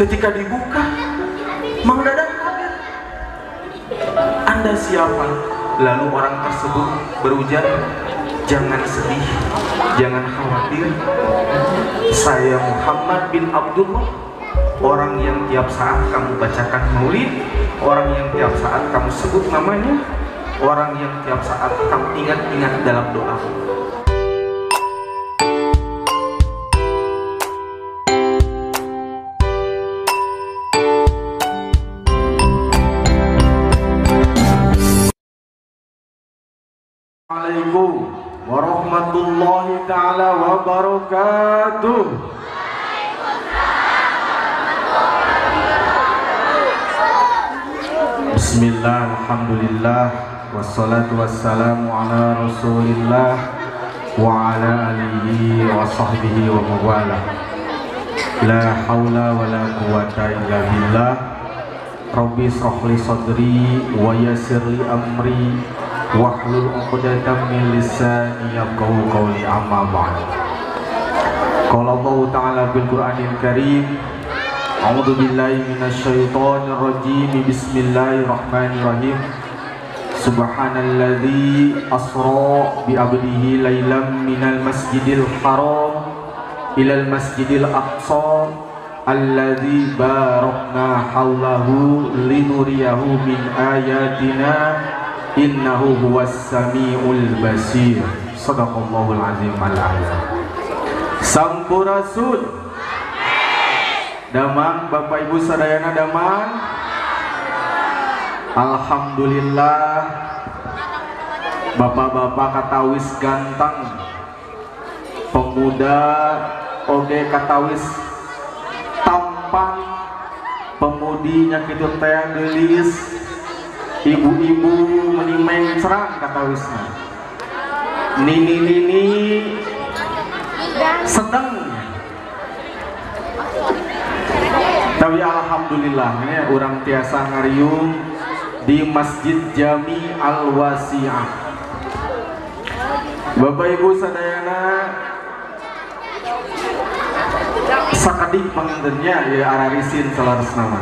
Ketika dibuka, Mang Dadang kaget. Anda siapa? Lalu orang tersebut berujar, jangan sedih, jangan khawatir. Saya Muhammad bin Abdullah, orang yang tiap saat kamu bacakan maulid, orang yang tiap saat kamu sebut namanya, orang yang tiap saat kamu ingat-ingat dalam doa. Assalamualaikum warahmatullahi ta'ala wabarakatuh. Bismillah, alhamdulillah, wassalatu wassalamu ala rasulillah wa ala alihi wa sahbihi wa mawala. La hawla wa la quwata illa billah. Rabbi shrahli sadri wa yassirli amri wahlul 'uqdatam min lisani yafqahu qawli, amma ba'd. Qala Allah ta'ala bil Qur'anil Karim, a'udzu billahi minasyaitonir rajim, bismillahirrahmanirrahim. Subhanalladzi asra bi 'abdihi lailam minal masjidil haram ilal masjidil aqsa alladzi barakna haulahu linuriyahu min ayatina innahu huwas samiul basir. Shadaqallahul azim al-'azim. Sampurasun damang Bapak Ibu sadayana damang. Alhamdulillah, bapak-bapak katawis ganteng, pemuda oge katawis tampan, pemudinya kitu teh geulis, ibu-ibu menimeng cerang katawisna, nini sedang. Tapi alhamdulillah ya, orang tiasa ngariung di Masjid Jami Al-Wasi'ah. Bapak Ibu sadayana sakadik pangintennya ya ararisin selaras nama.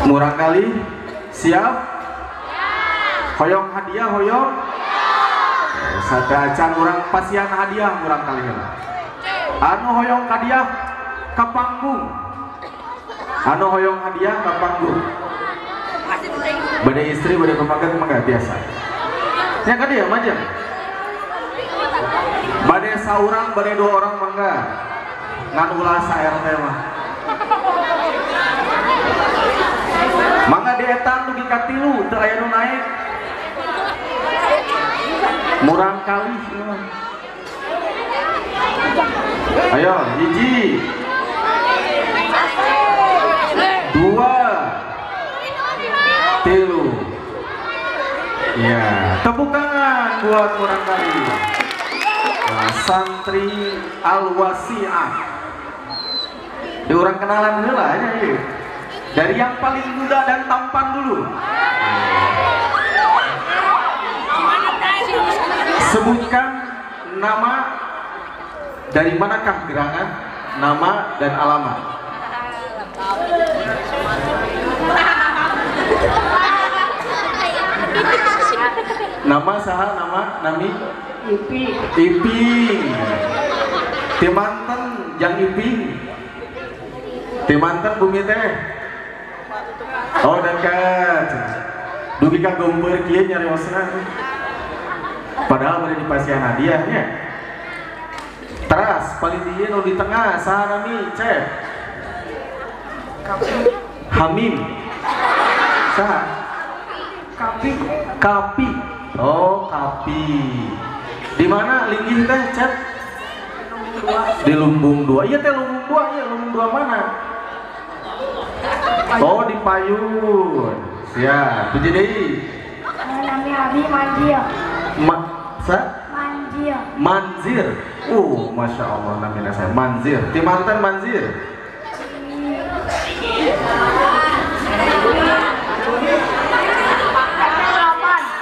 Murang kali siap? Hoyong hadiah hoyong? Sadacan orang pasian hadiah murang kali. Anu hoyong hadiah ka panggung. Anu hoyong hadiah ka panggung. Bade istri bade pemagat mangga biasa. Ya kan dia majang. Bade saurang bade dua orang mangga. Ngan ulah sa RT mah. Mangga dietan dugi ka 3 teu aya nu naik. Murang kali. Ayo, hiji, 2, 3. Ya, tepuk tangan buat murang kali. Nah, santri Al-Wasi'ah. Di orang kenalan dulu lah ya. Dari yang paling muda dan tampan dulu. Sebutkan nama, dari manakah gerangan, nama dan alamat. Nama saha, nama nami Iping. Timanten jang Iping. Timanten bumi teh. Oh dekat. Dugi ka gomper kieu nyariosna. Padahal udah di pasian hadiahnya. Teras paling dia nu di tengah saha nami cek. Hamim. Saha? Kapi. Oh, Kapi. Di mana linggih teh, Cep? Di Lumbung 2. Iya teh Lumbung 2, iya Lumbung 2 mana? Oh, di Payun. Siap. Puji deui. Nami Abi Manjir. Manzir. Masya Allah namanya saya Manzir. Timanten Manzir.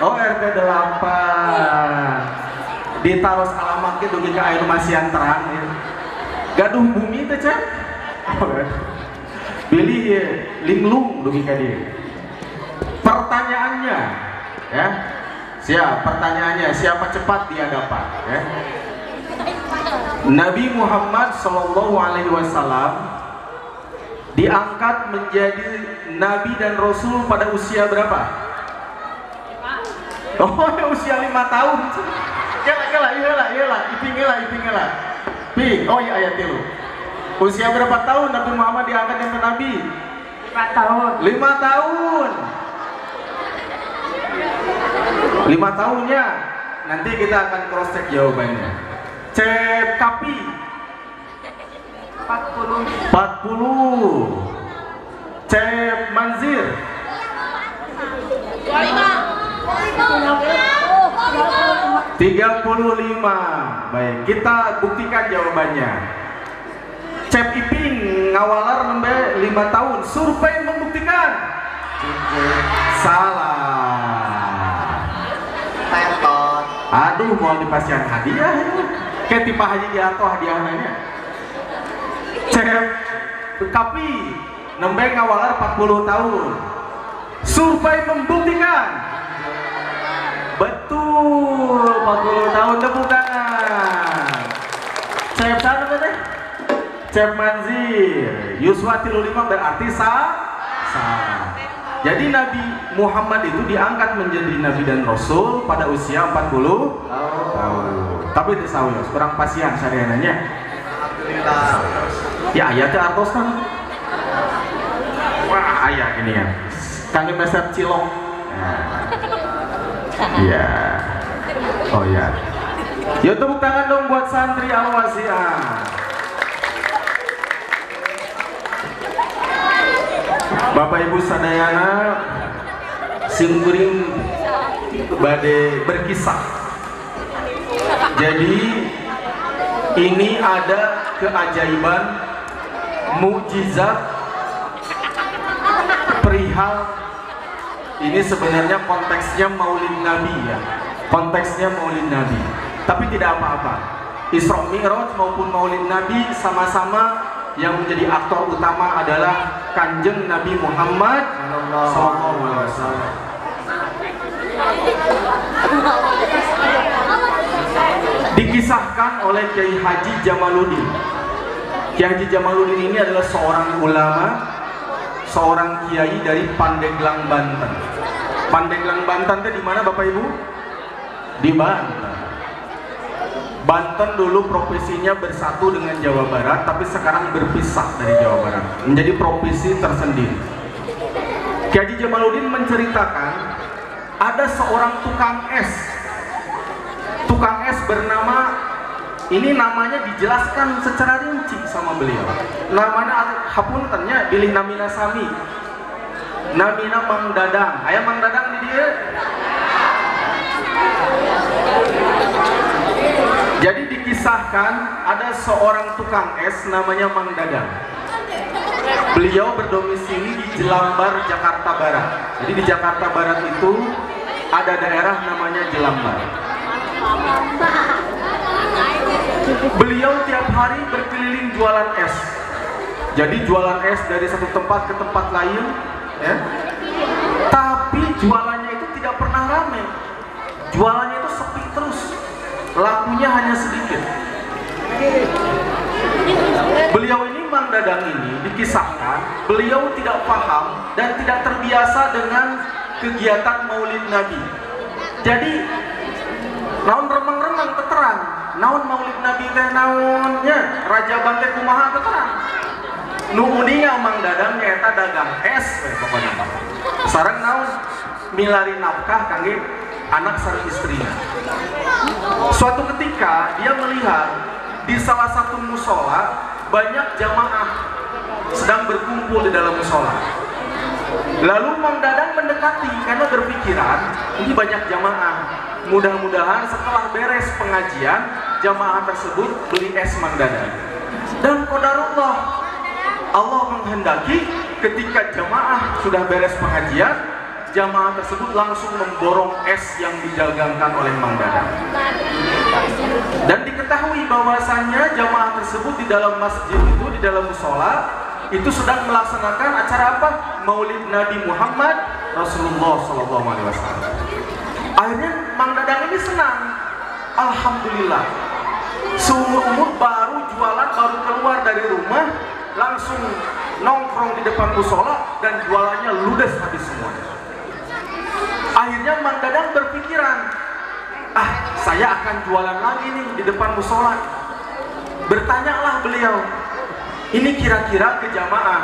Oh RT 8. ditaruh alamat ke dugi ka anu masian terang ya. Gaduh bumi teh Cep. Pilih ya, linglung dugi ka dia. Pertanyaannya ya. Pertanyaannya siapa cepat dia dapat ya. Nabi Muhammad Shallallahu Alaihi Wasallam diangkat menjadi Nabi dan Rasul pada usia berapa? Oh, usia 5 tahun. Iyalah, ipingelah. Ping, oh iya ayat itu. Usia berapa tahun Nabi Muhammad diangkat menjadi Nabi? 5 tahun. 5 tahun. 5 tahunnya. Nanti kita akan cross check jawabannya. Cep Kapi 40. Cep Manzir 35. Baik, kita buktikan jawabannya. Cep Iping ngawalar nembe 5 tahun. Survei membuktikan salah. Aduh, mau dipasihan hadiah ya. Kayak tipe haji diato hadiahnya. Cep Kapi nembe ngawalar 40 tahun. Survei membuktikan betul 40 tahun, tepuk tangan. Cep sana teh? Cep Manzir Yuswa 35 berarti salah. Jadi Nabi Muhammad itu diangkat menjadi Nabi dan Rasul pada usia 40 tahun. Tapi itu sawios, kurang pasian sariananya. Ya ayatnya artos kan. Wah ayah ini kan. Kangge meser cilok. Iya. Oh ya. Yuk tepuk tangan dong buat santri Al-Wasi'ah. Bapak Ibu sadayana simkuring bade berkisah. Jadi ini ada keajaiban mukjizat perihal ini sebenarnya konteksnya Maulid Nabi ya. Konteksnya Maulid Nabi. Tapi tidak apa-apa. Isra Mi'raj maupun Maulid Nabi sama-sama yang menjadi aktor utama adalah Kanjeng Nabi Muhammad SAW. Dikisahkan oleh Kiai Haji Jamaluddin. Kiai Haji Jamaluddin ini adalah seorang ulama, seorang kiai dari Pandeglang, Banten. Pandeglang, Banten itu di mana Bapak Ibu? Di Banten. Banten dulu provinsinya bersatu dengan Jawa Barat, tapi sekarang berpisah dari Jawa Barat, menjadi provinsi tersendiri. Kiai Haji Jamaluddin menceritakan ada seorang tukang es. Tukang es bernama, ini namanya dijelaskan secara rinci sama beliau. Namanya hapuntennya bilih namina sami. Namina Mang Dadang. Aya Mang Dadang di dia. Jadi dikisahkan ada seorang tukang es namanya Mang Dadang. Beliau berdomisili di Jelambar, Jakarta Barat. Jadi di Jakarta Barat itu ada daerah namanya Jelambar. Beliau tiap hari berkeliling jualan es. Jadi jualan es dari satu tempat ke tempat lain, ya. Tapi jualannya itu tidak pernah ramai. Jualannya itu sepi terus. Lakunya hanya sedikit. Beliau ini Mang Dadang ini dikisahkan beliau tidak paham dan tidak terbiasa dengan kegiatan Maulid Nabi. Jadi naon remang-remang keterang, naon Maulid Nabi teh naonnya Raja Bante kumaha keterang. Nu uninga Mang Dadang nyaeta dagang es pokoknya. Sareng naon milari nafkah kangge anak sareng istrinya. Suatu ketika dia melihat di salah satu musola banyak jamaah sedang berkumpul di dalam musola. Lalu Mang Dadang mendekati karena berpikiran ini banyak jamaah. Mudah-mudahan setelah beres pengajian jamaah tersebut beli es Mang Dadang. Dan qadarullah, Allah menghendaki ketika jamaah sudah beres pengajian, jamaah tersebut langsung memborong es yang didagangkan oleh Mang Dadang. Dan diketahui bahwasanya jamaah tersebut di dalam masjid itu, di dalam musola itu sedang melaksanakan acara apa? Maulid Nabi Muhammad Rasulullah SAW. Akhirnya Mang Dadang ini senang, alhamdulillah. Seumur-umur baru jualan, baru keluar dari rumah, langsung nongkrong di depan musola dan jualannya ludes habis semuanya. Akhirnya Mang Dadang berpikiran, saya akan jualan lagi nih di depan musola. Bertanyalah beliau, ini kira-kira ke jamaah,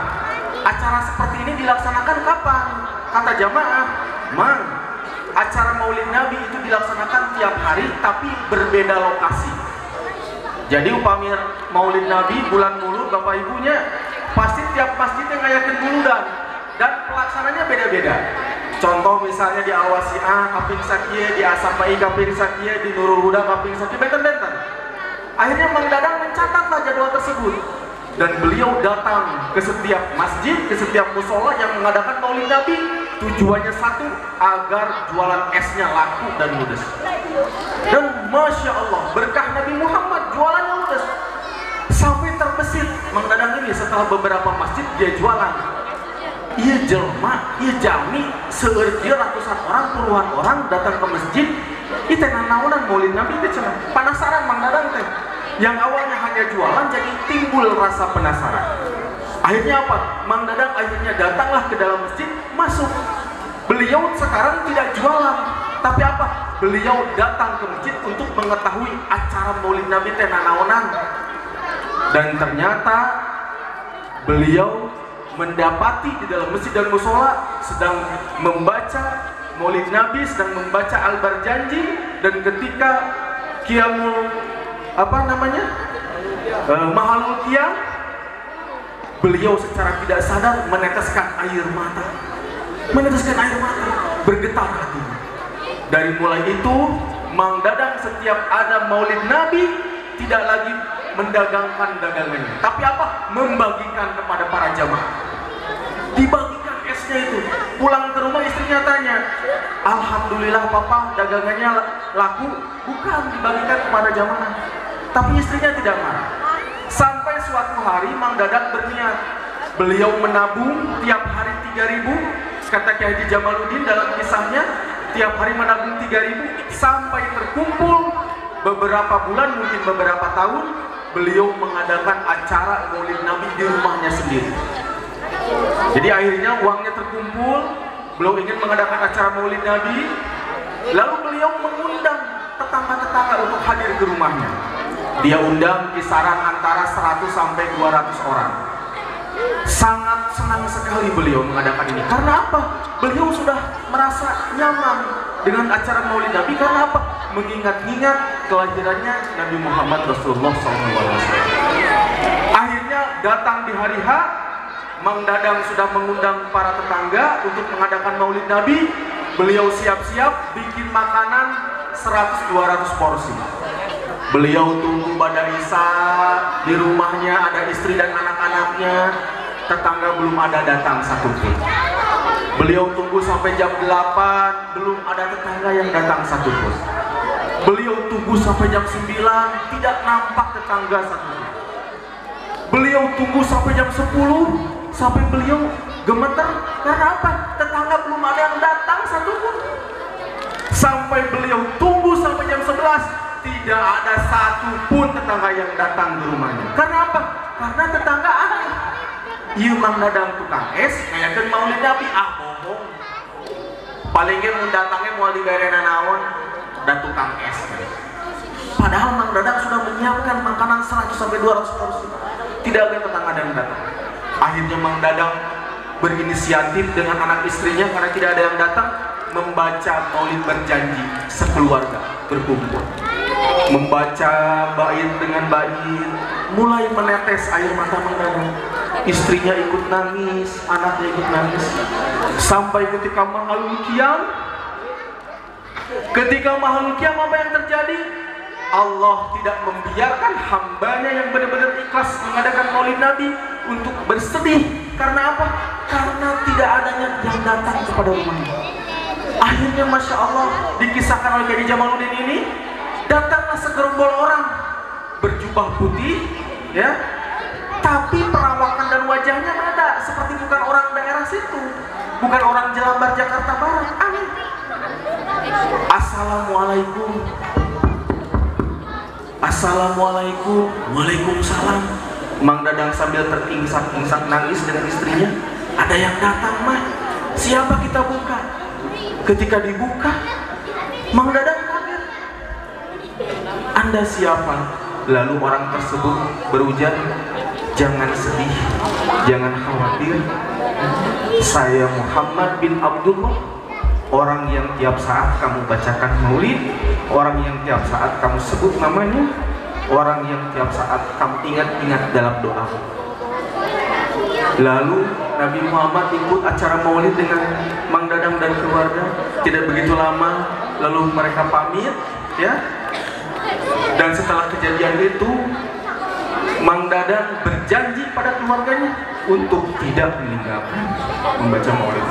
acara seperti ini dilaksanakan kapan? Kata jamaah, Mang, acara Maulid Nabi itu dilaksanakan tiap hari tapi berbeda lokasi. Jadi upami Maulid Nabi bulan Mulud, Bapak Ibunya pasti tiap masjid yang ngayakin buludan dan pelaksananya beda-beda. Contoh misalnya di Al-Wasi'ah kaping sakieu, di Asapai kaping sakieu, di Nurul Huda kaping sakieu, benten-benten. Akhirnya Mang Dadang mencatatlah jadwal tersebut dan beliau datang ke setiap masjid, ke setiap musola yang mengadakan Maulid Nabi. Tujuannya satu, agar jualan esnya laku dan ludes. Dan Masya Allah, berkah Nabi Muhammad, jualannya ludes. Sampai terbesit Mang Dadang ini setelah beberapa masjid dia jualan. Iya jelma, iya jami, seerti ratusan orang, puluhan orang datang ke masjid. Itu nanaonan Maulid Nabi itu cenah. Penasaran Mang Dadang teh. Yang awalnya hanya jualan jadi timbul rasa penasaran. Akhirnya apa? Mang Dadang akhirnya datanglah ke dalam masjid, masuk. Beliau sekarang tidak jualan, tapi apa? Beliau datang ke masjid untuk mengetahui acara Maulid Nabi teh nanaonan. Dan ternyata beliau mendapati di dalam masjid dan musola sedang membaca Maulid Nabi, sedang membaca Al-Barjanji, dan ketika Qiyamul Mahalul Qiyam, beliau secara tidak sadar meneteskan air mata, bergetar hatinya. Dari mulai itu Mang Dadang setiap ada Maulid Nabi tidak lagi mendagangkan dagangannya, tapi apa? Membagikan kepada para jamaah. Dibagikan esnya itu. Pulang ke rumah istrinya tanya, alhamdulillah papa dagangannya laku. Bukan, dibagikan kepada jamaah. Tapi istrinya tidak marah. Sampai suatu hari Mang Dadang berniat, beliau menabung tiap hari 3.000. Kata Kiai Haji Jamaluddin dalam kisahnya, tiap hari menabung 3.000 sampai terkumpul beberapa bulan, mungkin beberapa tahun. Beliau mengadakan acara Maulid Nabi di rumahnya sendiri. Jadi akhirnya uangnya terkumpul, beliau ingin mengadakan acara Maulid Nabi. Lalu beliau mengundang tetangga-tetangga untuk hadir ke rumahnya. Dia undang kisaran antara 100 sampai 200 orang. Sangat senang sekali beliau mengadakan ini. Karena apa? Beliau sudah merasa nyaman dengan acara Maulid Nabi. Karena apa? Mengingat-ingat kelahirannya Nabi Muhammad Rasulullah SAW. Akhirnya datang di hari H, Mang Dadang sudah mengundang para tetangga untuk mengadakan Maulid Nabi. Beliau siap-siap bikin makanan 100-200 porsi. Beliau tunggu pada Isya, di rumahnya ada istri dan anak-anaknya. Tetangga belum ada datang satupun. Beliau tunggu sampai jam 8, belum ada tetangga yang datang satupun. Beliau tunggu sampai jam 9, tidak nampak tetangga satupun. Beliau tunggu sampai jam 10, sampai beliau gemeter. Karena apa? Tetangga belum ada yang datang satupun. Sampai beliau tunggu sampai jam 11, tidak ada satupun tetangga yang datang ke rumahnya. Karena apa? Karena tetangga aneh. Ieu Mang Dadang tukang es, ngayakeun Maulid Nabi, bohong. Palingnya mun datangnya moal digarena naon, dan tukang es. Padahal Mang Dadang sudah menyiapkan makanan 100 sampai 200 porsi. Tidak ada tetangga yang datang. Akhirnya Mang Dadang berinisiatif dengan anak istrinya, karena tidak ada yang datang, membaca Maulid Berjanji sekeluarga berkumpul. Membaca bait dengan bait, mulai menetes air mata Mang Dadang. Istrinya ikut nangis, anaknya ikut nangis. Sampai ketika Mahalul Qiyam. Ketika Mahalul Qiyam, apa yang terjadi? Allah tidak membiarkan hambanya yang benar-benar ikhlas mengadakan Maulid Nabi untuk bersedih. Karena apa? Karena tidak adanya yang datang kepada rumahnya. Akhirnya Masya Allah, dikisahkan oleh Kiai Jamaluddin ini, Datanglah segerombol orang berjubah putih, ya, tapi perawakan dan wajahnya ada seperti bukan orang daerah situ, bukan orang Jelambar Jakarta Barat. Aneh. Assalamualaikum. Assalamualaikum. Waalaikumsalam. Mang Dadang sambil teringsak-ingsak nangis dengan istrinya. Ada yang datang, Mah. Siapa kita buka? Ketika dibuka, Mang Dadang kaget. Anda siapa? Lalu orang tersebut berujar, jangan sedih, jangan khawatir. Saya Muhammad bin Abdullah, orang yang tiap saat kamu bacakan maulid, orang yang tiap saat kamu sebut namanya, orang yang tiap saat kamu ingat-ingat dalam doa. Lalu Nabi Muhammad ikut acara maulid dengan Mang Dadang dan keluarga. Tidak begitu lama, lalu mereka pamit, ya. Dan setelah kejadian itu, Mang Dadang berjanji pada keluarganya untuk tidak meninggalkan membaca maulid.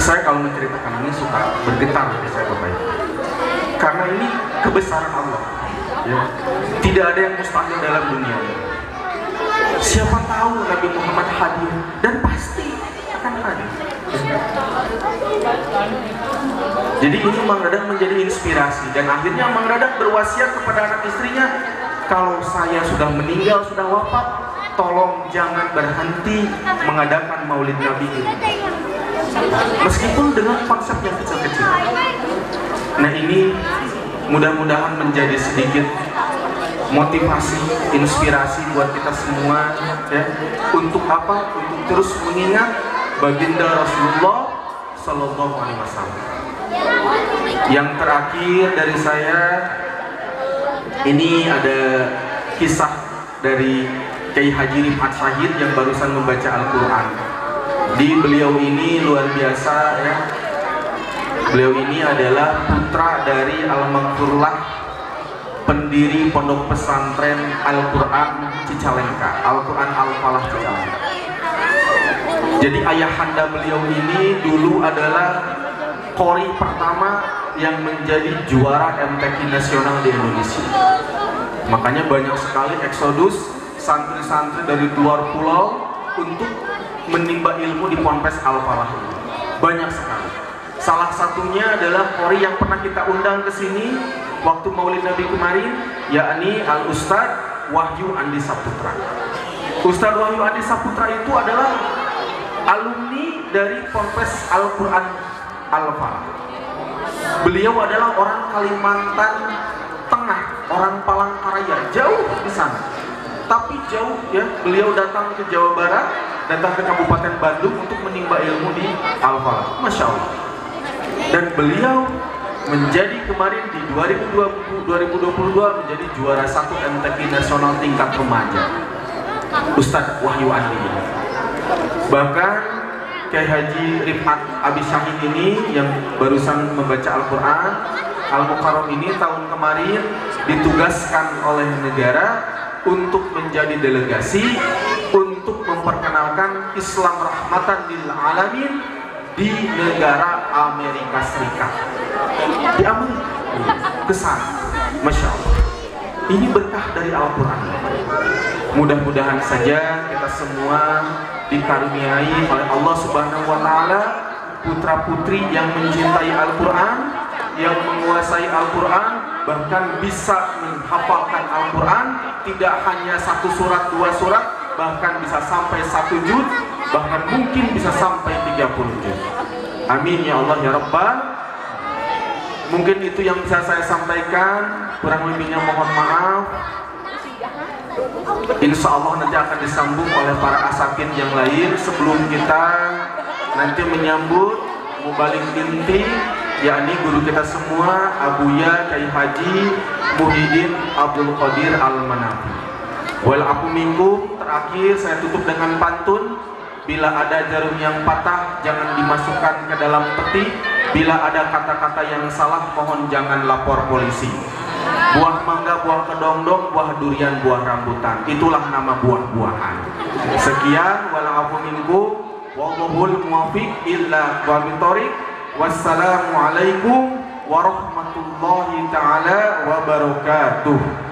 Saya kalau menceritakan ini suka bergetar di saya, Bapak Ibu, karena ini kebesaran Allah, ya. Tidak ada yang mustahil dalam dunia ini. Siapa tahu Nabi Muhammad hadir, dan pasti akan hadir. Jadi ini Mang Dadang menjadi inspirasi, dan akhirnya Mang Dadang berwasiat kepada anak istrinya, kalau saya sudah meninggal, sudah wafat, tolong jangan berhenti mengadakan maulid Nabi ini, meskipun dengan konsep yang kecil-kecil. Nah, ini mudah-mudahan menjadi sedikit motivasi, inspirasi buat kita semua, ya. Untuk apa? Untuk terus mengingat baginda Rasulullah Sallallahu Alaihi Wasallam. Yang terakhir dari saya, ini ada kisah dari Kiai Haji Rifat Syahid yang barusan membaca Al-Quran. Di beliau ini luar biasa, ya. Beliau ini adalah putra dari Al-Maghfurlah, pendiri pondok pesantren Al-Quran Cicalengka, Al-Quran Al-Falah Cicalengka. Jadi ayahanda beliau ini dulu adalah qori pertama yang menjadi juara MTQ nasional di Indonesia. Makanya banyak sekali eksodus santri-santri dari luar pulau untuk menimba ilmu di Ponpes Al-Falah. Banyak sekali. Salah satunya adalah qori yang pernah kita undang ke sini waktu Maulid Nabi kemarin, yakni Al-Ustadz Wahyu Andi Saputra. Ustadz Wahyu Andi Saputra itu adalah alumni dari Ponpes Al-Quran Al-Falah. Beliau adalah orang Kalimantan Tengah, orang Palangkaraya, jauh di sana. Tapi jauh, ya, beliau datang ke Jawa Barat, datang ke Kabupaten Bandung untuk menimba ilmu di Al-Falah. Masya Allah. Dan beliau menjadi kemarin di 2022 menjadi juara 1 MTQ nasional tingkat remaja, Ustadz Wahyu Andi. Bahkan Kiai Haji Rifat Abi Syahid ini yang barusan membaca Al-Quran Al-Mukarram ini tahun kemarin ditugaskan oleh negara untuk menjadi delegasi untuk memperkenalkan Islam rahmatan lil alamin di negara Amerika Serikat, di Amerika, kesan, Masya Allah. Ini berkah dari Al-Quran. Mudah-mudahan saja kita semua dikaruniai oleh Allah Subhanahu wa Ta'ala putra-putri yang mencintai Al-Quran, yang menguasai Al-Quran, bahkan bisa menghafalkan Al-Quran, tidak hanya 1 surat, 2 surat, bahkan bisa sampai 1 juz, bahkan mungkin bisa sampai 30 juz. Amin ya Allah ya Rabbal. Mungkin itu yang bisa saya sampaikan, kurang lebihnya mohon maaf. Insya Allah nanti akan disambung oleh para asakin yang lain sebelum kita nanti menyambut Mubalik inti, yakni guru kita semua, Abuya Kiai Haji Muhyiddin Abdul Qadir Al-Manafi. Wal aku minggu terakhir saya tutup dengan pantun. Bila ada jarum yang patah, jangan dimasukkan ke dalam peti. Bila ada kata-kata yang salah, mohon jangan lapor polisi. Buah mangga, buah kedongdong, buah durian, buah rambutan, itulah nama buah-buahan. Sekian, walaupun minggu, wallahul muwaffiq illa wabithoriq. Wassalamualaikum warahmatullahi taala wabarakatuh.